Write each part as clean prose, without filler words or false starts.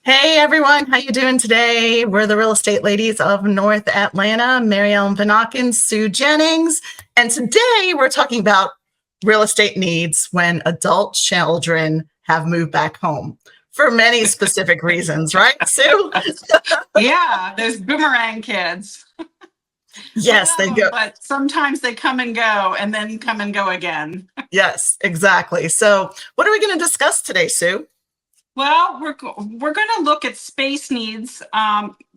Hey everyone, how you doing today? We're the real estate ladies of North Atlanta, Mary Ellen Vanakins, Sue Jennings, and today we're talking about real estate needs when adult children have moved back home for many specific reasons, right, Sue? Yeah, there's boomerang kids. We Yes, love they them, go. but sometimes they come and go and then come and go again. Yes, exactly. So, what are we going to discuss today, Sue? Well, we're going to look at space needs,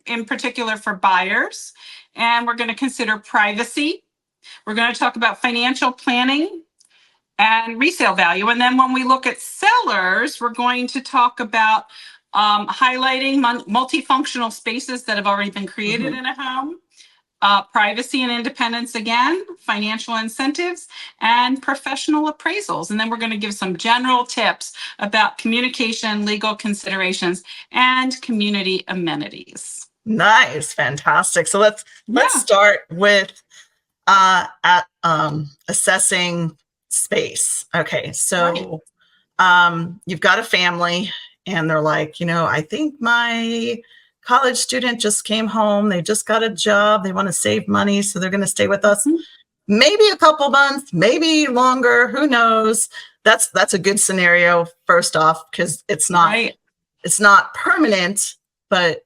in particular for buyers, and we're going to consider privacy. We're going to talk about financial planning and resale value. And then when we look at sellers, we're going to talk about highlighting multifunctional spaces that have already been created Mhm. in a home, privacy and independence again, financial incentives, and professional appraisals. And then we're going to give some general tips about communication, legal considerations, and community amenities. Nice, fantastic. So let's Yeah, start with at assessing space. Okay, right. so you've got a family, and they're like, I think my college student just came home. They just got a job. They want to save money, so they're going to stay with us. Mhm. Maybe a couple months, maybe longer. Who knows? That's a good scenario. First off, because Right. it's not permanent, but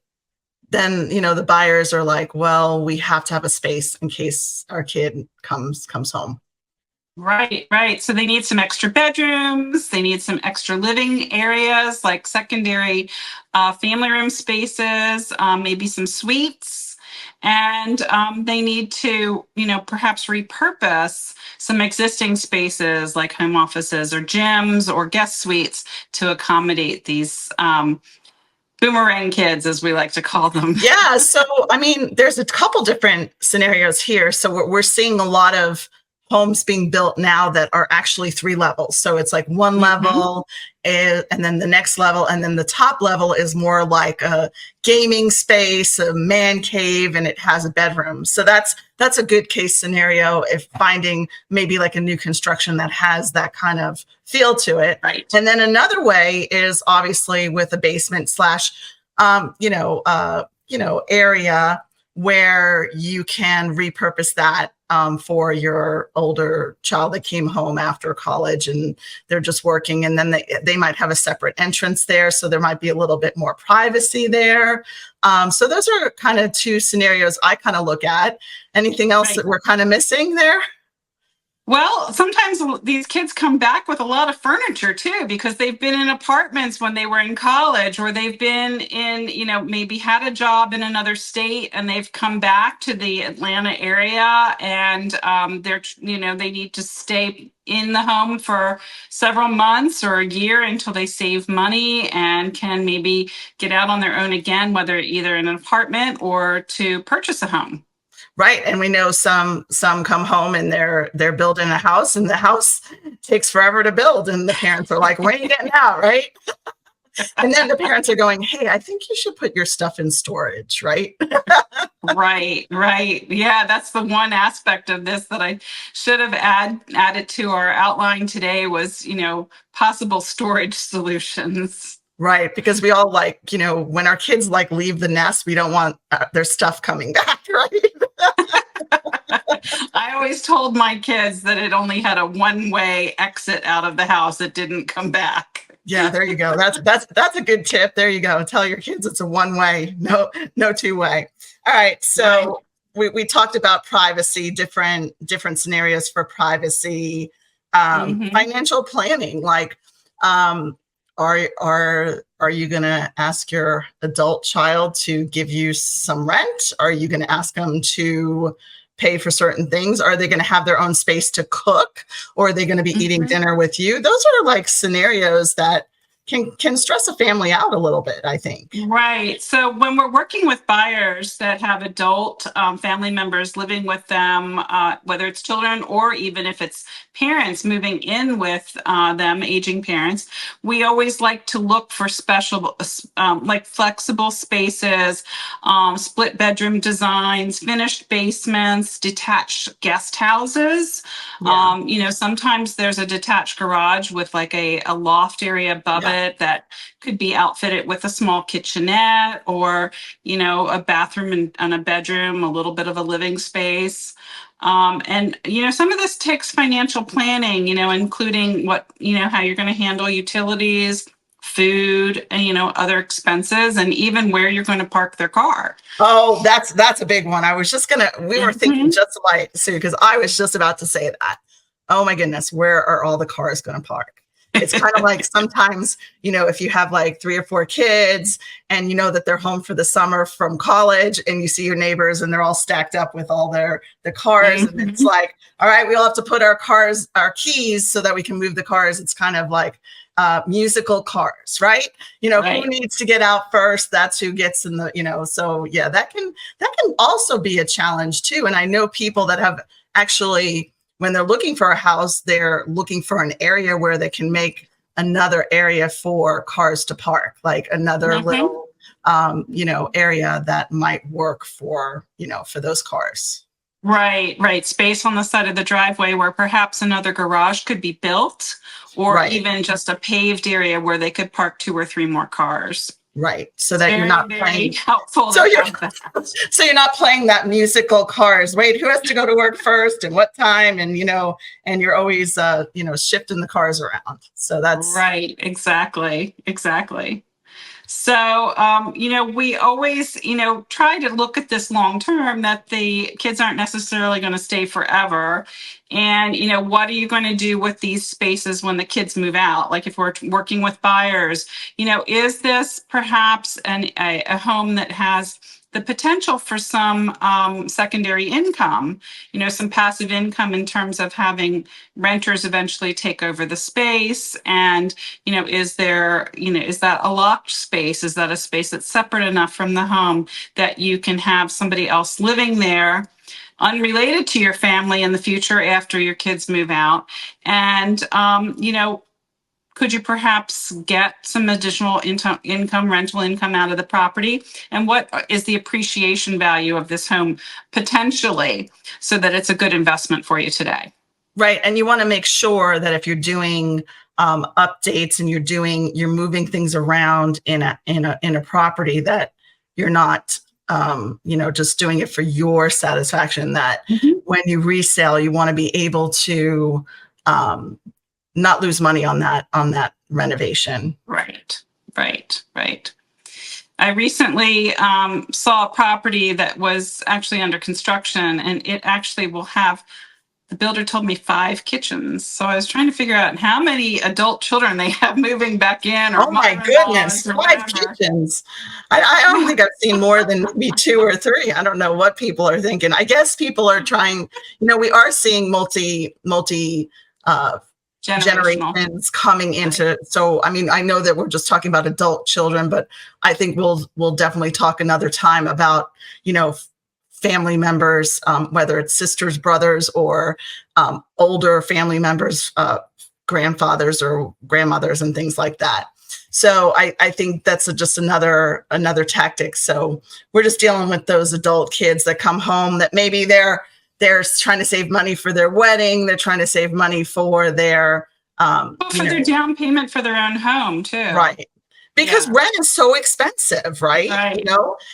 then the buyers are like, well, we have to have a space in case our kid comes home. Right. So they need some extra bedrooms. They need some extra living areas like secondary family room spaces, maybe some suites. And they need to, perhaps repurpose some existing spaces like home offices or gyms or guest suites to accommodate these boomerang kids, as we like to call them. Yeah, so I mean, there's a couple different scenarios here. So we're seeing a lot of homes being built now that are actually three levels. So it's like one Mhm. level, and then the next level, and then the top level is more like a gaming space, a man cave, and it has a bedroom. So that's a good case scenario if finding maybe like a new construction that has that kind of feel to it. Right. And then another way is obviously with a basement slash area where you can repurpose that for your older child that came home after college and they're just working, and then they might have a separate entrance there, so there might be a little bit more privacy there. So those are kind of two scenarios I kind of look at. Anything else that Right. we're kind of missing there? Well, sometimes these kids come back with a lot of furniture too, because they've been in apartments when they were in college, or they've been in, maybe had a job in another state and they've come back to the Atlanta area, and they need to stay in the home for several months or a year until they save money and can maybe get out on their own again, whether either in an apartment or to purchase a home. Right. And we know some come home and they're building a house, and the house takes forever to build, and the parents are like, when are you getting out? Right. And then the parents are going, hey, I think you should put your stuff in storage, right? Right. Yeah, that's the one aspect of this that I should have added to our outline today was, possible storage solutions. Right. Because we all like, when our kids like leave the nest, we don't want their stuff coming back, right? I always told my kids that it only had a one-way exit out of the house. It didn't come back. Yeah, there you go. That's a good tip. There you go. Tell your kids it's a one way, no two way. All right. Right. So we talked about privacy, different scenarios for privacy, Hmm. financial planning. Like, are you going to ask your adult child to give you some rent? Are you going to ask them to pay for certain things? Are they going to have their own space to cook, or are they going to be eating Hmm. dinner with you? Those are like scenarios that can stress a family out a little bit, I think. Right. So when we're working with buyers that have adult family members living with them, whether it's children or even if it's parents moving in with them, aging parents, we always like to look for special, like flexible spaces, split bedroom designs, finished basements, detached guest houses. Yeah. Sometimes there's a detached garage with like a loft area above Yeah. closet that could be outfitted with a small kitchenette, or, a bathroom and a bedroom, a little bit of a living space. And, some of this takes financial planning, including how you're going to handle utilities, food, and, other expenses, and even where you're going to park their car. Oh, that's a big one. We were thinking Mhm. just like Sue, because I was just about to say that. Oh my goodness, where are all the cars going to park? It's kind of like sometimes, if you have like 3 or 4 kids and you know that they're home for the summer from college and you see your neighbors and they're all stacked up with all the cars. And it's Mhm. like, all right, we all have to put our keys so that we can move the cars. It's kind of like musical cars, right? Who Right. needs to get out first? That's who gets in so yeah, that can also be a challenge too. And I know people that have actually, when they're looking for a house, they're looking for an area where they can make another area for cars to park, like another Mhm. little, area that might work for those cars. Right, right. Space on the side of the driveway where perhaps another garage could be built, or Right, even just a paved area where they could park 2 or 3 more cars. right. So It's that you're very, not very playing. helpful So to you're have that. so you're not playing that musical cars. Wait, who has to go to work first and what time? And you're always shifting the cars around. So that's Right, exactly, exactly. So, we always, try to look at this long term, that the kids aren't necessarily going to stay forever. And, what are you going to do with these spaces when the kids move out? Like if we're working with buyers, is this perhaps a home that has the potential for some secondary income, some passive income in terms of having renters eventually take over the space? And is that a locked space? Is that a space that's separate enough from the home that you can have somebody else living there, unrelated to your family, in the future after your kids move out? And, could you perhaps get some additional income, rental income out of the property? And what is the appreciation value of this home potentially, so that it's a good investment for you today? right. And you want to make sure that if you're doing updates and you're moving things around in a property, that you're not just doing it for your satisfaction. That Mhm. when you resell, you want to be able to um, not lose money on that renovation. Right, right, right. I recently saw a property that was actually under construction, and it actually will have, the builder told me, 5 kitchens. So I was trying to figure out how many adult children they have moving back in, or Oh my mother-in-laws, goodness, or 5 whatever. kitchens. I don't think I've seen more than maybe 2 or 3. I don't know what people are thinking. I guess people are trying, we are seeing multi uh, Generational. generations coming Right. into. So, I mean, I know that we're just talking about adult children, but I think we'll definitely talk another time about, family members, whether it's sisters, brothers, or older family members, grandfathers or grandmothers and things like that. So I think that's just another tactic. So we're just dealing with those adult kids that come home that maybe they're trying to save money for their wedding. They're trying to save money for their, Well, for their down payment for their own home, too. right. Because Yeah, rent is so expensive, right? right.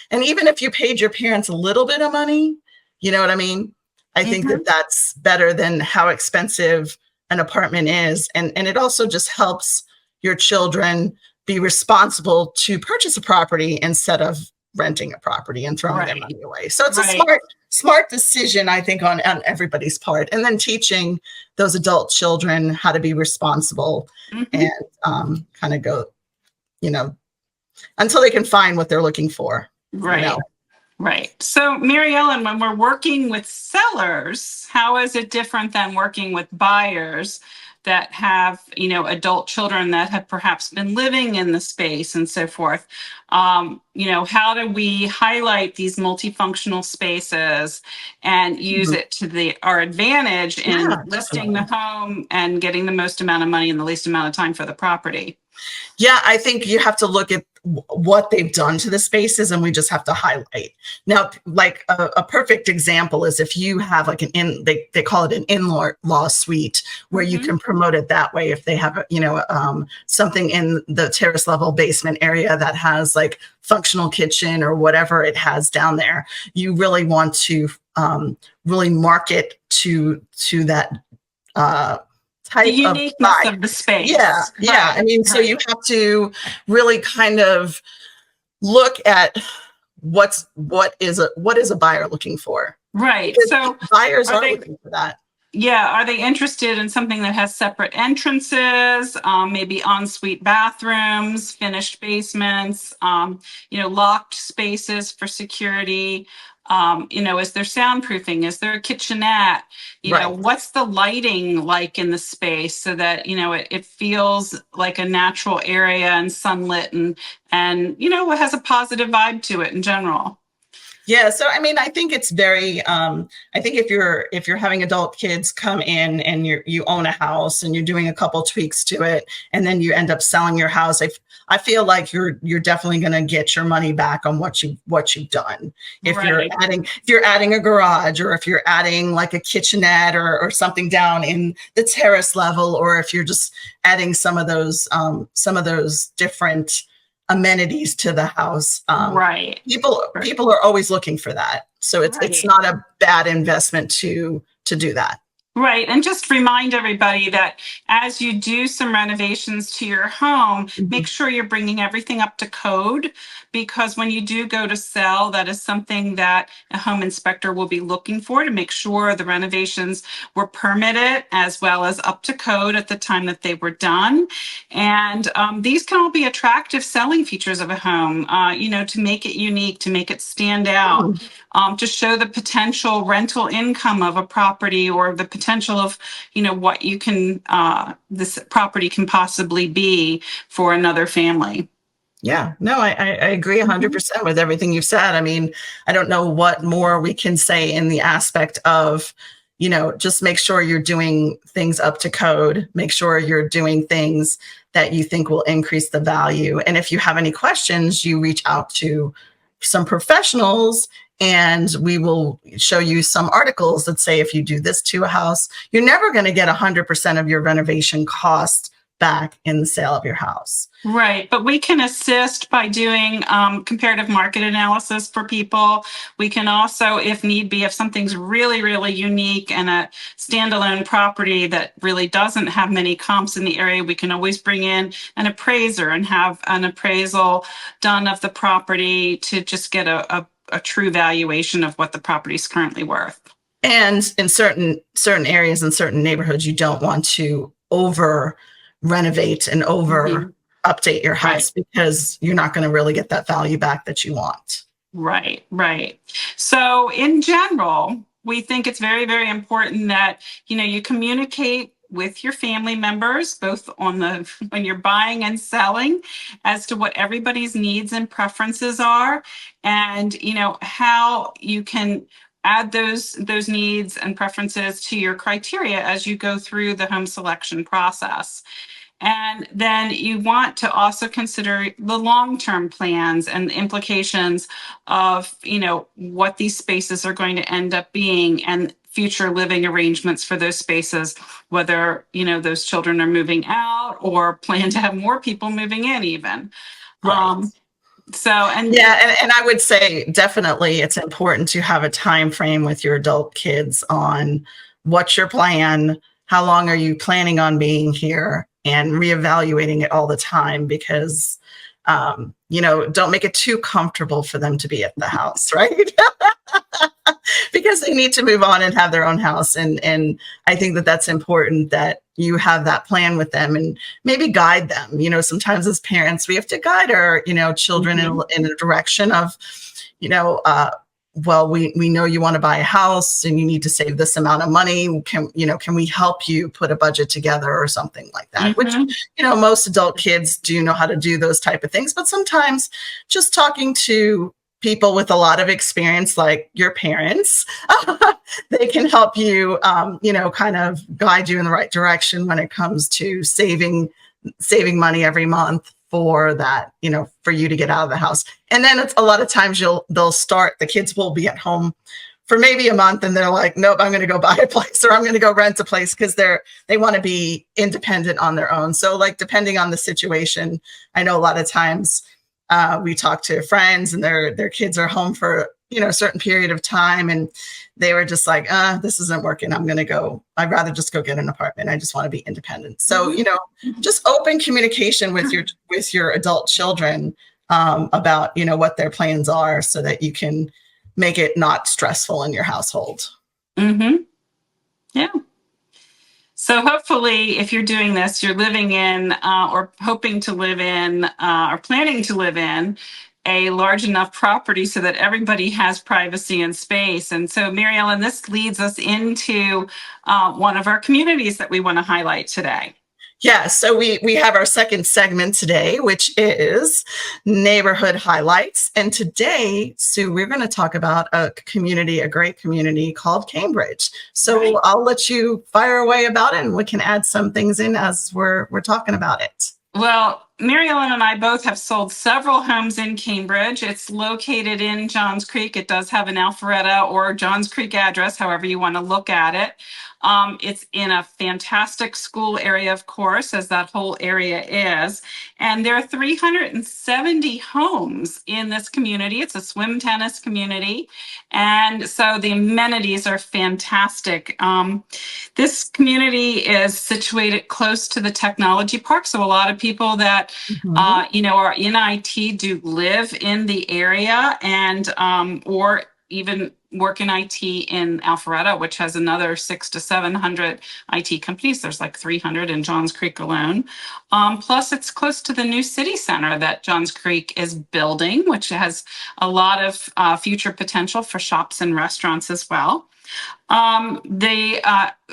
And even if you paid your parents a little bit of money, you know what I mean? I think that Hmm. that's better than how expensive an apartment is. And it also just helps your children be responsible to purchase a property instead of renting a property and throwing their Right, money away. So it's a right. smart decision, I think, on everybody's part. And then teaching those adult children how to be responsible Hmm. and kind of go, you know, until they can find what they're looking for, you know. Right. Right. So, Mary Ellen, when we're working with sellers, how is it different than working with buyers that have, adult children that have perhaps been living in the space and so forth? How do we highlight these multifunctional spaces and use Mhm. it to our advantage in Yeah, listing the definitely. home and getting the most amount of money in the least amount of time for the property? Yeah, I think you have to look at what they've done to the spaces, and we just have to highlight. Now, like a perfect example is if you have like they call it an in-law suite, where you can promote it that way. If they have, something in the terrace level basement area that has like functional kitchen or whatever it has down there, you really want to really market to that The type of uniqueness buyer. of the space. Yeah. I mean, so you have to really kind of look at what is a buyer looking for. Right. Because So buyers are are they, looking for that. yeah, are they interested in something that has separate entrances, maybe ensuite bathrooms, finished basements, locked spaces for security? Is there soundproofing? Is there a kitchenette? Right. What's the lighting like in the space so that, it feels like a natural area and sunlit and it has a positive vibe to it in general. Yeah, so I mean, I think it's very. I think if you're having adult kids come in and you own a house and you're doing a couple tweaks to it, and then you end up selling your house, I feel like you're definitely going to get your money back on what you've done. If you're adding a garage, or if you're adding like a kitchenette or something down in the terrace level, or if you're just adding some of those different amenities to the house. Right. People are always looking for that. So it's not a bad investment to do that. Right. And just remind everybody that as you do some renovations to your home, make sure you're bringing everything up to code, because when you do go to sell, that is something that a home inspector will be looking for, to make sure the renovations were permitted as well as up to code at the time that they were done. And these can all be attractive selling features of a home, to make it unique, to make it stand out. To show the potential rental income of a property, or the potential of, what you can, this property can possibly be for another family. Yeah, no, I agree 100% with everything you've said. I mean, I don't know what more we can say in the aspect of, just make sure you're doing things up to code, make sure you're doing things that you think will increase the value. And if you have any questions, you reach out to some professionals, and we will show you some articles that say if you do this to a house, you're never going to get 100% of your renovation cost back in the sale of your house. Right. But we can assist by doing comparative market analysis for people. We can also, if need be, if something's really, really unique and a standalone property that really doesn't have many comps in the area, we can always bring in an appraiser and have an appraisal done of the property to just get a true valuation of what the property is currently worth. And in certain areas and certain neighborhoods, you don't want to over renovate and over update your house, because you're not going to really get that value back that you want. Right. So in general, we think it's very, very important that, you communicate with your family members, both when you're buying and selling, as to what everybody's needs and preferences are, and, how you can add those needs and preferences to your criteria as you go through the home selection process. And then you want to also consider the long-term plans and the implications of, what these spaces are going to end up being, and future living arrangements for those spaces, whether, those children are moving out or plan to have more people moving in even. Right. And I would say definitely it's important to have a time frame with your adult kids on what's your plan, how long are you planning on being here, and reevaluating it all the time, because don't make it too comfortable for them to be at the house, right? Because they need to move on and have their own house. And I think that that's important, that you have that plan with them and maybe guide them. Sometimes as parents, we have to guide our, children in a direction of, well, we know you want to buy a house and you need to save this amount of money. Can we help you put a budget together or something like that? Which, most adult kids do know how to do those type of things. But sometimes just talking to people with a lot of experience, like your parents, they can help you, kind of guide you in the right direction when it comes to saving money every month for that, for you to get out of the house. And then it's a lot of times the kids will be at home for maybe a month and they're like, nope, I'm going to go buy a place or I'm going to go rent a place because they want to be independent on their own. So like, depending on the situation, I know a lot of times we talk to friends and their kids are home for, a certain period of time. And they were just like, this isn't working. I'd rather just go get an apartment. I just want to be independent. So, just open communication with your adult children about, what their plans are so that you can make it not stressful in your household. Mm-hmm. Yeah. So hopefully, if you're doing this, you're living in or hoping to live in or planning to live in a large enough property so that everybody has privacy and space. And so, Mary Ellen, this leads us into one of our communities that we want to highlight today. Yeah, so we have our second segment today, which is neighborhood highlights. And today, Sue, we're going to talk about a great community called Cambridge. So right. I'll let you fire away about it and we can add some things in as we're talking about it. Well, Mary Ellen and I both have sold several homes in Cambridge. It's located in Johns Creek. It does have an Alpharetta or Johns Creek address, however you want to look at it. It's in a fantastic school area, of course, as that whole area is. And there are 370 homes in this community. It's a swim tennis community. And so the amenities are fantastic. This community is situated close to the technology park. So a lot of people that, are in IT do live in the area and, or even work in IT in Alpharetta, which has another 600 to 700 IT companies. There's like 300 in Johns Creek alone. Plus, it's close to the new city center that Johns Creek is building, which has a lot of future potential for shops and restaurants as well. The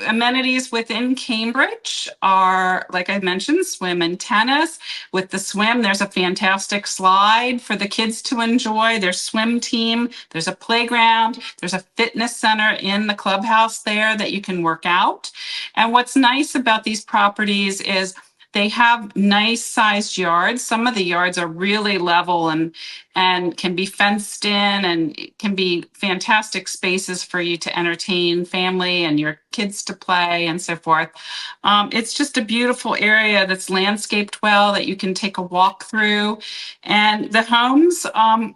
amenities within Cambridge are, like I mentioned, swim and tennis. With the swim, there's a fantastic slide for the kids to enjoy. There's swim team, there's a playground, there's a fitness center in the clubhouse there that you can work out. And what's nice about these properties is they have nice sized yards. Some of the yards are really level and can be fenced in and can be fantastic spaces for you to entertain family and your kids to play and so forth. It's just a beautiful area that's landscaped well that you can take a walk through. And the homes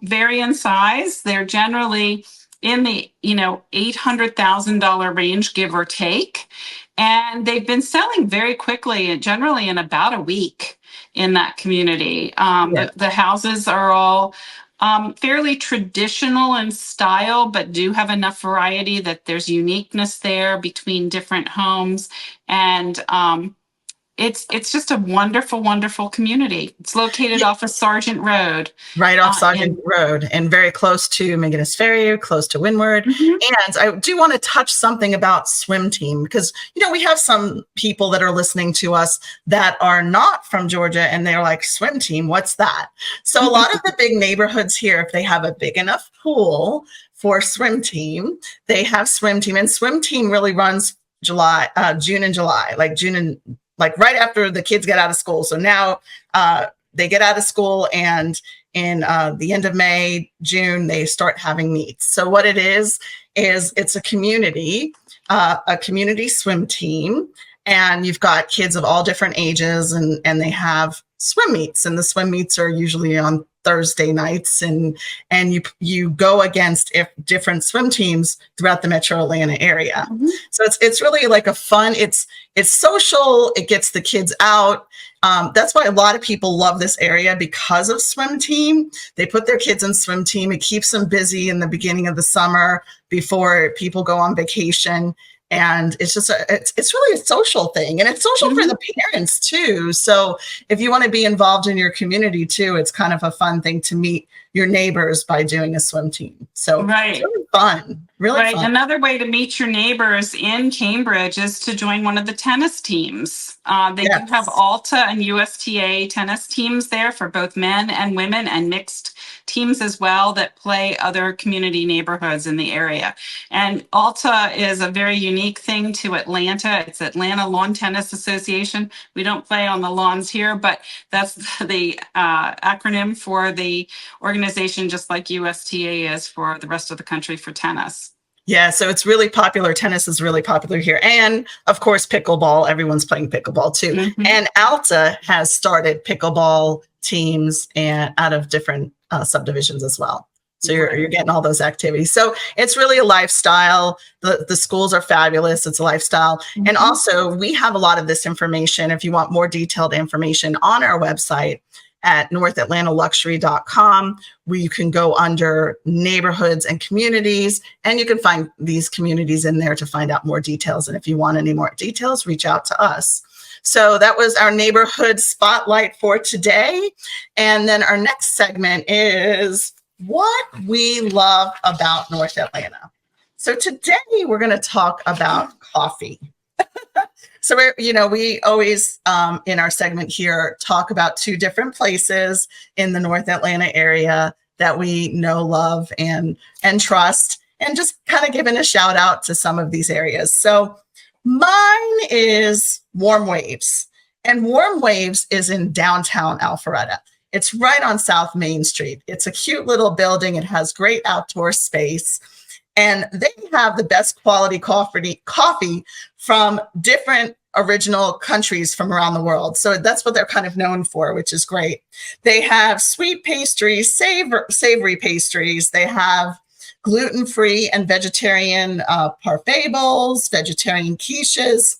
vary in size. They're generally in the $800,000 range, give or take. And they've been selling very quickly, and generally in about a week in that community. The houses are all fairly traditional in style, but do have enough variety that there's uniqueness there between different homes. And it's just a wonderful, wonderful community. It's located off of Sargent Road. Right off Sargent Road and very close to McGinnis Ferry, close to Windward. And I do want to touch something about swim team because, we have some people that are listening to us that are not from Georgia and they're like, swim team, what's that? So a lot of the big neighborhoods here, if they have a big enough pool for swim team, they have swim team, and swim team really runs June and July, like right after the kids get out of school. So now they get out of school and in the end of May, June, they start having meets. So what it is it's a community swim team. And you've got kids of all different ages and they have swim meets. And the swim meets are usually on Thursday nights and you go against different swim teams throughout the metro Atlanta area. So it's really like a fun, it's social, it gets the kids out. That's why a lot of people love this area because of swim team. They put their kids in swim team. It keeps them busy in the beginning of the summer before people go on vacation. And it's just it's really a social thing, and it's social for the parents too. So if you want to be involved in your community too, it's kind of a fun thing to meet your neighbors by doing a swim team. So it's really fun, really fun. Another way to meet your neighbors in Cambridge is to join one of the tennis teams. They do have Alta and USTA tennis teams there for both men and women and mixed teams as well that play other community neighborhoods in the area. And Alta is a very unique thing to Atlanta. It's Atlanta Lawn Tennis Association. We don't play on the lawns here, but that's the acronym for the organization, just like USTA is for the rest of the country for tennis. Yeah, so it's really popular. Tennis is really popular here. And of course, pickleball. Everyone's playing pickleball too. Mm-hmm. And Alta has started pickleball teams and out of different subdivisions as well. So you're getting all those activities. So it's really a lifestyle. The schools are fabulous. It's a lifestyle. Mm-hmm. And also we have a lot of this information. If you want more detailed information on our website at northatlantaluxury.com, where you can go under neighborhoods and communities, and you can find these communities in there to find out more details. And if you want any more details, reach out to us. So that was our neighborhood spotlight for today. And then our next segment is what we love about North Atlanta. So today we're going to talk about coffee. So we always in our segment here talk about two different places in the North Atlanta area that we know, love, and trust, and just kind of giving a shout out to some of these areas. So mine is Warm Waves, and Warm Waves is in downtown Alpharetta. It's right on South Main Street. It's a cute little building. It has great outdoor space. And they have the best quality coffee from different original countries from around the world. So that's what they're kind of known for, which is great. They have sweet pastries, savory pastries. They have gluten-free and vegetarian parfait bowls, vegetarian quiches.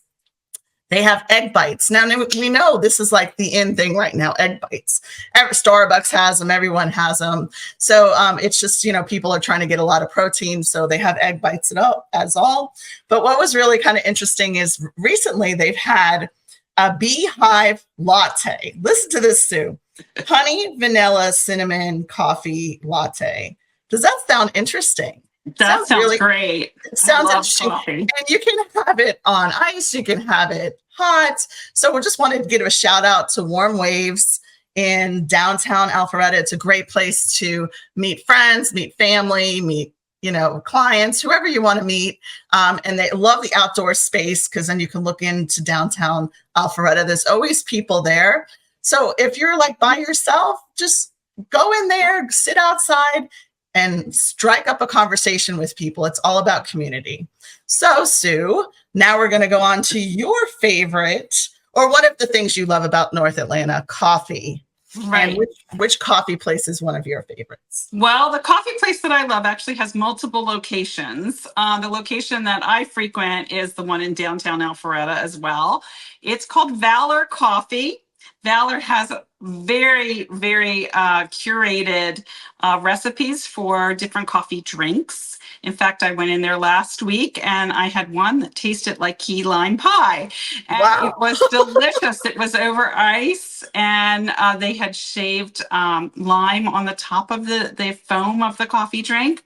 They have egg bites. Now, we know this is like the in thing right now, egg bites. Starbucks has them. Everyone has them. So it's just, people are trying to get a lot of protein. So they have egg bites as all. But what was really kind of interesting is recently they've had a beehive latte. Listen to this, Sue. Honey, vanilla, cinnamon, coffee latte. Does that sound interesting? That sounds really great. It sounds interesting. Coffee. And you can have it on ice. You can have it hot. So we just wanted to give a shout out to Warm Waves in downtown Alpharetta. It's a great place to meet friends, meet family, meet, clients, whoever you want to meet. And they love the outdoor space because then you can look into downtown Alpharetta. There's always people there. So if you're like by yourself, just go in there, sit outside, and strike up a conversation with people. It's all about community. So, Sue, now we're going to go on to your favorite, or one of the things you love about North Atlanta, coffee. Right. And which coffee place is one of your favorites? Well, the coffee place that I love actually has multiple locations. The location that I frequent is the one in downtown Alpharetta as well. It's called Valor Coffee. Valor has very, very curated recipes for different coffee drinks. In fact, I went in there last week and I had one that tasted like key lime pie. And wow. It was delicious. It was over ice, and they had shaved lime on the top of the foam of the coffee drink.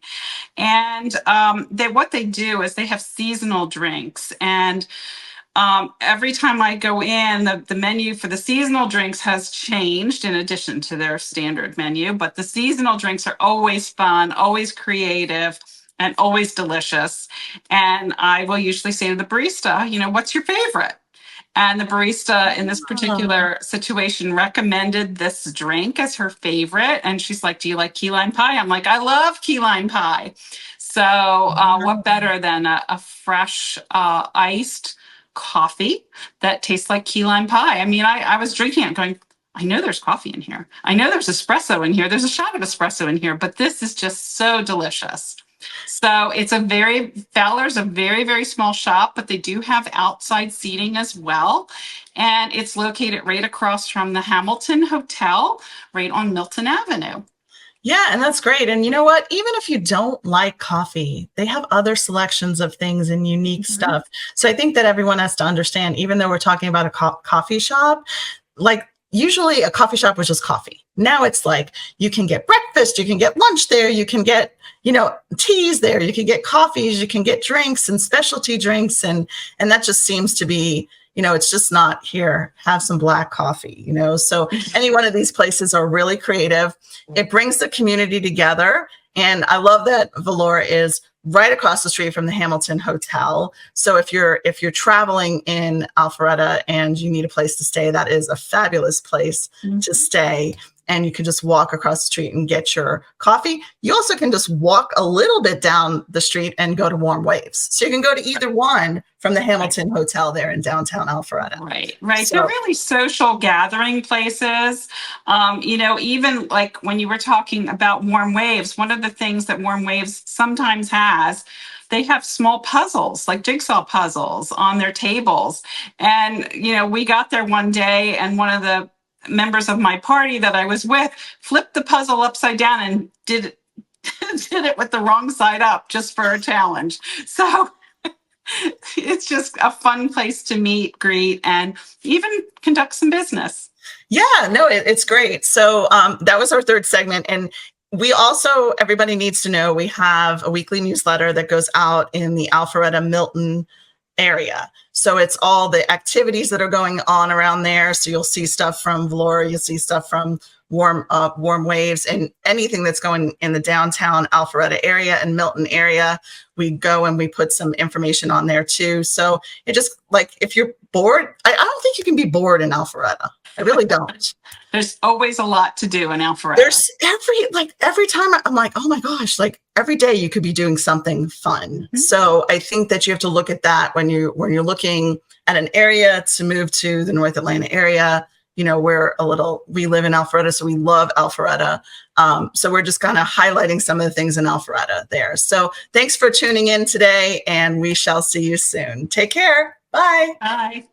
And what they do is they have seasonal drinks. And every time I go in, the menu for the seasonal drinks has changed in addition to their standard menu, but the seasonal drinks are always fun, always creative, and always delicious. And I will usually say to the barista, what's your favorite? And the barista in this particular situation recommended this drink as her favorite. And she's like, do you like key lime pie? I'm like, I love key lime pie. So what better than a fresh iced coffee that tastes like key lime pie? I mean, I was drinking it going, I know there's coffee in here. I know there's espresso in here. There's a shot of espresso in here, but this is just so delicious. So Valor's a very, very small shop, but they do have outside seating as well. And it's located right across from the Hamilton Hotel, right on Milton Avenue. Yeah, and that's great. And you know what? Even if you don't like coffee, they have other selections of things and unique stuff. So I think that everyone has to understand, even though we're talking about a coffee shop, like usually a coffee shop was just coffee. Now it's like you can get breakfast, you can get lunch there, you can get, teas there, you can get coffees, you can get drinks and specialty drinks. And that just seems to be, it's just not here, have some black coffee, So any one of these places are really creative. It brings the community together. And I love that Valora is right across the street from the Hamilton Hotel. So if you're traveling in Alpharetta and you need a place to stay, that is a fabulous place to stay. And you can just walk across the street and get your coffee. You also can just walk a little bit down the street and go to Warm Waves. So you can go to either one from the Hamilton Hotel there in downtown Alpharetta. Right. So, they're really social gathering places. Even like when you were talking about Warm Waves, one of the things that Warm Waves sometimes has, they have small puzzles, like jigsaw puzzles on their tables. And, we got there one day and one of the members of my party that I was with flipped the puzzle upside down and did it with the wrong side up just for a challenge. So it's just a fun place to meet, greet, and even conduct some business. Yeah, no, it's great. So that was our third segment. And we also, everybody needs to know, we have a weekly newsletter that goes out in the Alpharetta Milton area. So it's all the activities that are going on around there. So you'll see stuff from Valora, you'll see stuff from Warm Waves, and anything that's going in the downtown Alpharetta area and Milton area. We go and we put some information on there too. So it just, like, if you're bored, I don't think you can be bored in Alpharetta. I really don't. There's always a lot to do in Alpharetta. There's every time I'm like, oh my gosh, like every day you could be doing something fun. So I think that you have to look at that when you're looking at an area to move to the North Atlanta area. We live in Alpharetta, so we love Alpharetta. So we're just kind of highlighting some of the things in Alpharetta there. So thanks for tuning in today, and we shall see you soon. Take care. Bye. Bye.